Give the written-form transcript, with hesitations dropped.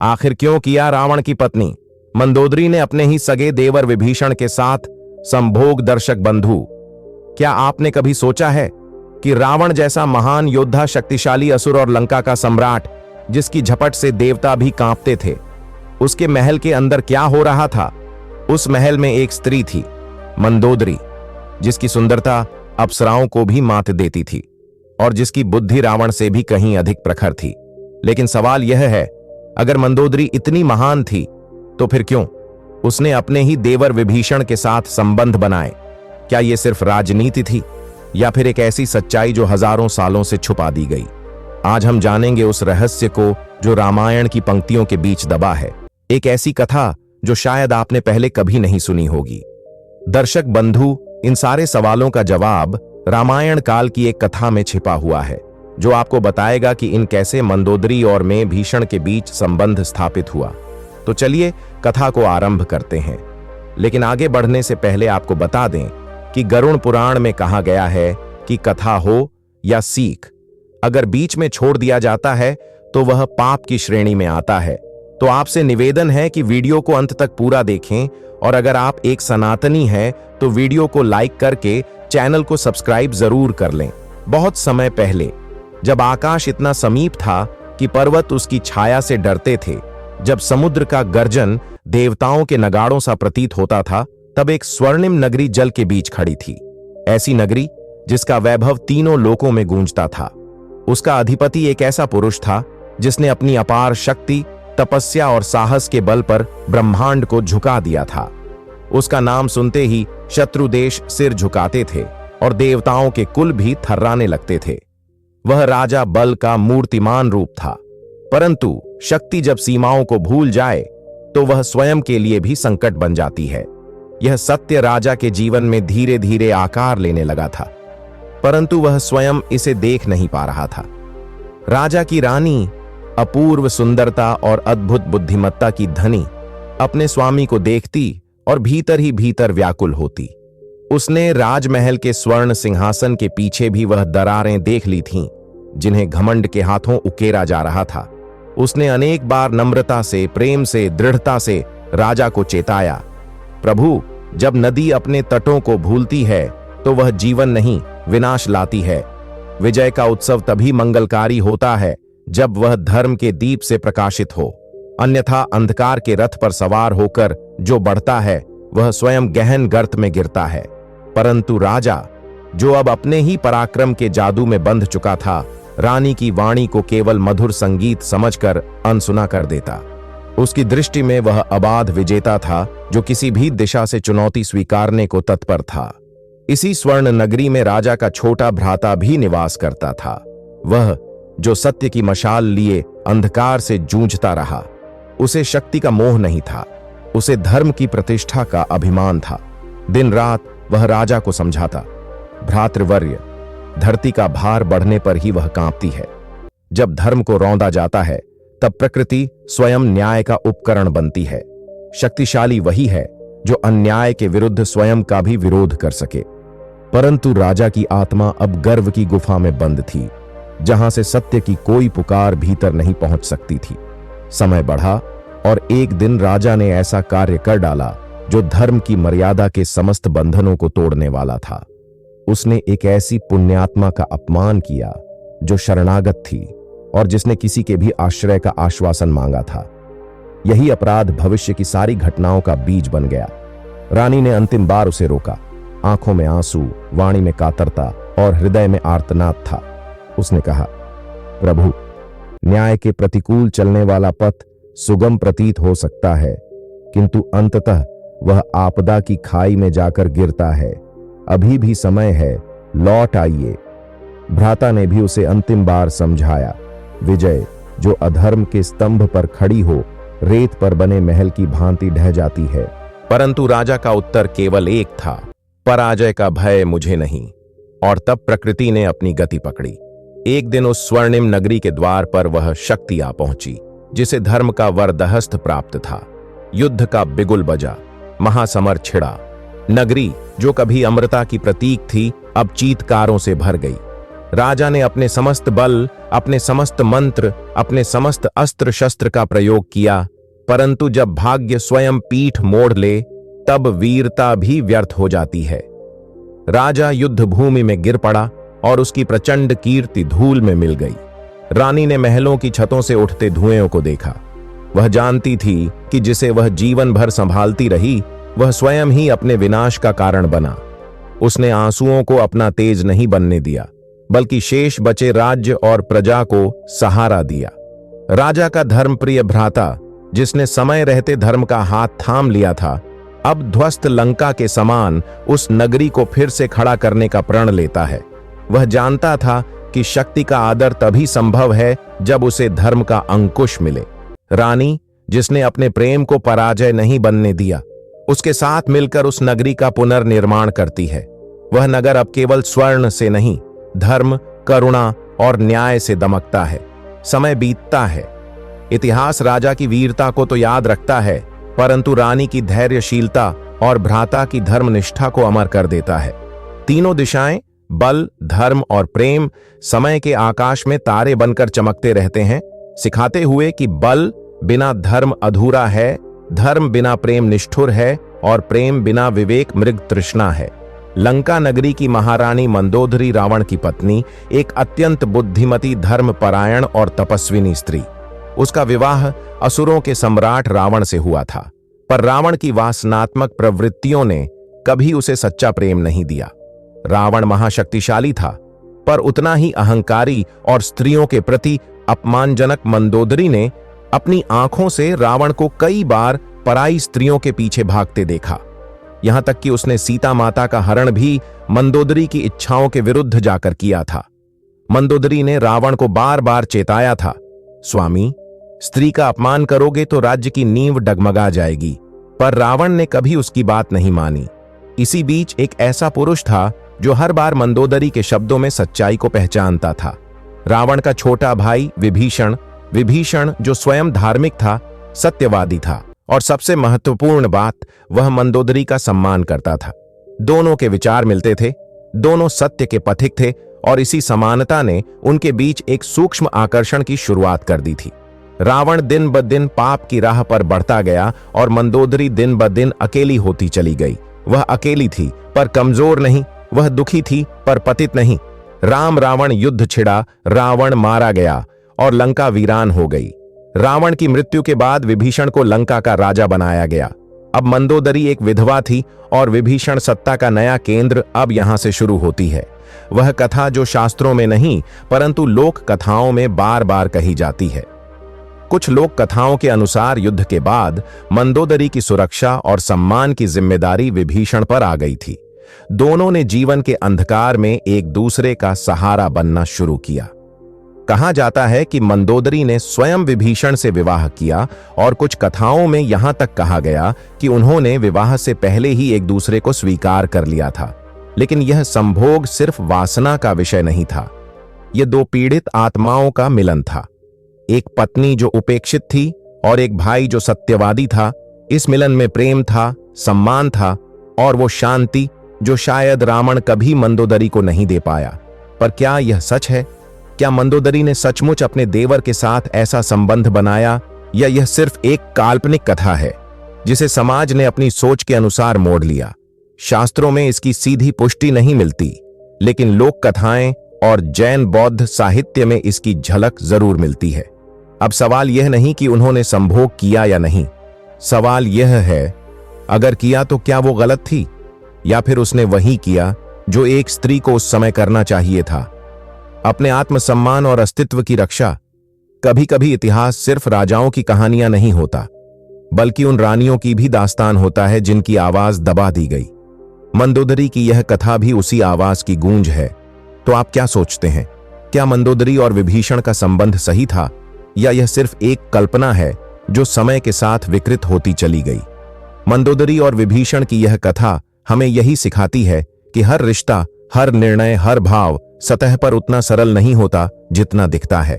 आखिर क्यों किया रावण की पत्नी मंदोदरी ने अपने ही सगे देवर विभीषण के साथ संभोग? दर्शक बंधु, क्या आपने कभी सोचा है कि रावण जैसा महान योद्धा, शक्तिशाली असुर और लंका का सम्राट, जिसकी झपट से देवता भी कांपते थे, उसके महल के अंदर क्या हो रहा था? उस महल में एक स्त्री थी, मंदोदरी, जिसकी सुंदरता अप्सराओं को भी मात देती थी और जिसकी बुद्धि रावण से भी कहीं अधिक प्रखर थी। लेकिन सवाल यह है, अगर मंदोदरी इतनी महान थी तो फिर क्यों उसने अपने ही देवर विभीषण के साथ संबंध बनाए? क्या यह सिर्फ राजनीति थी या फिर एक ऐसी सच्चाई जो हजारों सालों से छुपा दी गई? आज हम जानेंगे उस रहस्य को जो रामायण की पंक्तियों के बीच दबा है, एक ऐसी कथा जो शायद आपने पहले कभी नहीं सुनी होगी। दर्शक बंधु, इन सारे सवालों का जवाब रामायण काल की एक कथा में छिपा हुआ है, जो आपको बताएगा कि इन कैसे मंदोदरी और मैं भीषण के बीच संबंध स्थापित हुआ। तो चलिए कथा को आरंभ करते हैं। लेकिन आगे बढ़ने से पहले आपको बता दें कि गरुड़ पुराण में कहा गया है कि कथा हो या सीख, अगर बीच में छोड़ दिया जाता है तो वह पाप की श्रेणी में आता है। तो आपसे निवेदन है कि वीडियो को अंत तक पूरा देखें, और अगर आप एक सनातनी हैं तो वीडियो को लाइक करके चैनल को सब्सक्राइब जरूर कर लें। बहुत समय पहले, जब आकाश इतना समीप था कि पर्वत उसकी छाया से डरते थे, जब समुद्र का गर्जन देवताओं के नगाड़ों सा प्रतीत होता था, तब एक स्वर्णिम नगरी जल के बीच खड़ी थी। ऐसी नगरी जिसका वैभव तीनों लोकों में गूंजता था। उसका अधिपति एक ऐसा पुरुष था जिसने अपनी अपार शक्ति, तपस्या और साहस के बल पर ब्रह्मांड को झुका दिया था। उसका नाम सुनते ही शत्रु देश सिर झुकाते थे और देवताओं के कुल भी थर्राने लगते थे। वह राजा बल का मूर्तिमान रूप था, परंतु शक्ति जब सीमाओं को भूल जाए तो वह स्वयं के लिए भी संकट बन जाती है। यह सत्य राजा के जीवन में धीरे धीरे आकार लेने लगा था, परंतु वह स्वयं इसे देख नहीं पा रहा था। राजा की रानी, अपूर्व सुंदरता और अद्भुत बुद्धिमत्ता की धनी, अपने स्वामी को देखती और भीतर ही भीतर व्याकुल होती। उसने राजमहल के स्वर्ण सिंहासन के पीछे भी वह दरारें देख ली थीं, जिन्हें घमंड के हाथों उकेरा जा रहा था। उसने अनेक बार नम्रता से, प्रेम से, दृढ़ता से राजा को चेताया, प्रभु, जब नदी अपने तटों को भूलती है तो वह जीवन नहीं, विनाश लाती है। विजय का उत्सव तभी मंगलकारी होता है जब वह धर्म के दीप से प्रकाशित हो, अन्यथा अंधकार के रथ पर सवार होकर जो बढ़ता है वह स्वयं गहन गर्त में गिरता है। परंतु राजा, जो अब अपने ही पराक्रम के जादू में बंध चुका था, रानी की वाणी को केवल मधुर संगीत समझकर अनसुना कर देता। उसकी दृष्टि में वह अबाध विजेता था जो किसी भी दिशा से चुनौती स्वीकारने को तत्पर था। इसी स्वर्ण नगरी में राजा का छोटा भ्राता भी निवास करता था, वह जो सत्य की मशाल लिए अंधकार से जूझता रहा। उसे शक्ति का मोह नहीं था, उसे धर्म की प्रतिष्ठा का अभिमान था। दिन रात वह राजा को समझाता, भ्रातृवर्य, धरती का भार बढ़ने पर ही वह कांपती है। जब धर्म को रौंदा जाता है तब प्रकृति स्वयं न्याय का उपकरण बनती है। शक्तिशाली वही है जो अन्याय के विरुद्ध स्वयं का भी विरोध कर सके। परंतु राजा की आत्मा अब गर्व की गुफा में बंद थी, जहां से सत्य की कोई पुकार भीतर नहीं पहुंच सकती थी। समय बढ़ा और एक दिन राजा ने ऐसा कार्य कर डाला जो धर्म की मर्यादा के समस्त बंधनों को तोड़ने वाला था। उसने एक ऐसी पुण्यात्मा का अपमान किया जो शरणागत थी और जिसने किसी के भी आश्रय का आश्वासन मांगा था। यही अपराध भविष्य की सारी घटनाओं का बीज बन गया। रानी ने अंतिम बार उसे रोका। आंखों में आंसू, वाणी में कातरता और हृदय में आर्तनाद था। उसने कहा, प्रभु, न्याय के प्रतिकूल चलने वाला पथ सुगम प्रतीत हो सकता है, किंतु अंततः वह आपदा की खाई में जाकर गिरता है। अभी भी समय है, लौट आइए। भ्राता ने भी उसे अंतिम बार समझाया। विजय, जो अधर्म के स्तंभ पर खड़ी हो, रेत पर बने महल की भांति ढह जाती है। परंतु राजा का उत्तर केवल एक था, पराजय का भय मुझे नहीं। और तब प्रकृति ने अपनी गति पकड़ी। एक दिन उस स्वर्णिम नगरी के द्वार पर वह शक्ति आ पहुंची जिसे धर्म का वरदहस्त प्राप्त था। युद्ध का बिगुल बजा, महासमर छिड़ा। नगरी जो कभी अमरता की प्रतीक थी, अब चीत्कारों से भर गई। राजा ने अपने समस्त बल, अपने समस्त मंत्र, अपने समस्त अस्त्र शस्त्र का प्रयोग किया, परंतु जब भाग्य स्वयं पीठ मोड़ ले तब वीरता भी व्यर्थ हो जाती है। राजा युद्ध भूमि में गिर पड़ा और उसकी प्रचंड कीर्ति धूल में मिल गई। रानी ने महलों की छतों से उठते धुएं को देखा। वह जानती थी कि जिसे वह जीवन भर संभालती रही वह स्वयं ही अपने विनाश का कारण बना। उसने आंसुओं को अपना तेज नहीं बनने दिया, बल्कि शेष बचे राज्य और प्रजा को सहारा दिया। राजा का धर्मप्रिय भ्राता, जिसने समय रहते धर्म का हाथ थाम लिया था, अब ध्वस्त लंका के समान उस नगरी को फिर से खड़ा करने का प्रण लेता है। वह जानता था कि शक्ति का आदर तभी संभव है जब उसे धर्म का अंकुश मिले। रानी, जिसने अपने प्रेम को पराजय नहीं बनने दिया, उसके साथ मिलकर उस नगरी का पुनर्निर्माण करती है। वह नगर अब केवल स्वर्ण से नहीं, धर्म, करुणा और न्याय से दमकता है। समय बीतता है, इतिहास राजा की वीरता को तो याद रखता है, परंतु रानी की धैर्यशीलता और भ्राता की धर्मनिष्ठा को अमर कर देता है। तीनों दिशाएं, बल, धर्म और प्रेम, समय के आकाश में तारे बनकर चमकते रहते हैं, सिखाते हुए कि बल बिना धर्म अधूरा है, धर्म बिना प्रेम निष्ठुर है और प्रेम बिना विवेक मृग तृष्णा है। लंका नगरी की महारानी मंदोदरी, रावण की पत्नी, एक अत्यंत बुद्धिमती, धर्मपरायण और तपस्विनी स्त्री। उसका विवाह असुरों के सम्राट रावण से हुआ था, पर रावण की वासनात्मक प्रवृत्तियों ने कभी उसे सच्चा प्रेम नहीं दिया। रावण महाशक्तिशाली था, पर उतना ही अहंकारी और स्त्रियों के प्रति अपमानजनक। मंदोदरी ने अपनी आंखों से रावण को कई बार पराई स्त्रियों के पीछे भागते देखा। यहां तक कि उसने सीता माता का हरण भी मंदोदरी की इच्छाओं के विरुद्ध जाकर किया था। मंदोदरी ने रावण को बार बार चेताया था, स्वामी, स्त्री का अपमान करोगे तो राज्य की नींव डगमगा जाएगी, पर रावण ने कभी उसकी बात नहीं मानी। इसी बीच एक ऐसा पुरुष था जो हर बार मंदोदरी के शब्दों में सच्चाई को पहचानता था। रावण का छोटा भाई विभीषण, जो स्वयं धार्मिक था, सत्यवादी था और सबसे महत्वपूर्ण बात, वह मंदोदरी का सम्मान करता था। दोनों के विचार मिलते थे, दोनों सत्य के पथिक थे और इसी समानता ने उनके बीच एक सूक्ष्म आकर्षण की शुरुआत कर दी थी। रावण दिन ब दिन पाप की राह पर बढ़ता गया और मंदोदरी दिन ब दिन अकेली होती चली गई। वह अकेली थी पर कमजोर नहीं, वह दुखी थी पर पतित नहीं। राम रावण युद्ध छिड़ा, रावण मारा गया और लंका वीरान हो गई। रावण की मृत्यु के बाद विभीषण को लंका का राजा बनाया गया। अब मंदोदरी एक विधवा थी और विभीषण सत्ता का नया केंद्र अब यहां से शुरू होती है। वह कथा जो शास्त्रों में नहीं परंतु लोक कथाओं में बार बार कही जाती है। कुछ लोक कथाओं के अनुसार युद्ध के बाद मंदोदरी की सुरक्षा और सम्मान की जिम्मेदारी विभीषण पर आ गई थी। दोनों ने जीवन के अंधकार में एक दूसरे का सहारा बनना शुरू किया। कहा जाता है कि मंदोदरी ने स्वयं विभीषण से विवाह किया और कुछ कथाओं में यहां तक कहा गया कि उन्होंने विवाह से पहले ही एक दूसरे को स्वीकार कर लिया था। लेकिन यह संभोग सिर्फ वासना का विषय नहीं था, यह दो पीड़ित आत्माओं का मिलन था। एक पत्नी जो उपेक्षित थी और एक भाई जो सत्यवादी था। इस मिलन में प्रेम था, सम्मान था और वो शांति जो शायद रावण कभी मंदोदरी को नहीं दे पाया। पर क्या यह सच है? क्या मंदोदरी ने सचमुच अपने देवर के साथ ऐसा संबंध बनाया या यह सिर्फ एक काल्पनिक कथा है जिसे समाज ने अपनी सोच के अनुसार मोड़ लिया? शास्त्रों में इसकी सीधी पुष्टि नहीं मिलती, लेकिन लोक कथाएं और जैन बौद्ध साहित्य में इसकी झलक जरूर मिलती है। अब सवाल यह नहीं कि उन्होंने संभोग किया या नहीं, सवाल यह है अगर किया तो क्या वो गलत थी या फिर उसने वही किया जो एक स्त्री को उस समय करना चाहिए था, अपने आत्मसम्मान और अस्तित्व की रक्षा। कभी कभी इतिहास सिर्फ राजाओं की कहानियां नहीं होता, बल्कि उन रानियों की भी दास्तान होता है जिनकी आवाज दबा दी गई। मंदोदरी की यह कथा भी उसी आवाज की गूंज है। तो आप क्या सोचते हैं? क्या मंदोदरी और विभीषण का संबंध सही था या यह सिर्फ एक कल्पना है जो समय के साथ विकृत होती चली गई? मंदोदरी और विभीषण की यह कथा हमें यही सिखाती है कि हर रिश्ता, हर निर्णय, हर भाव सतह पर उतना सरल नहीं होता जितना दिखता है।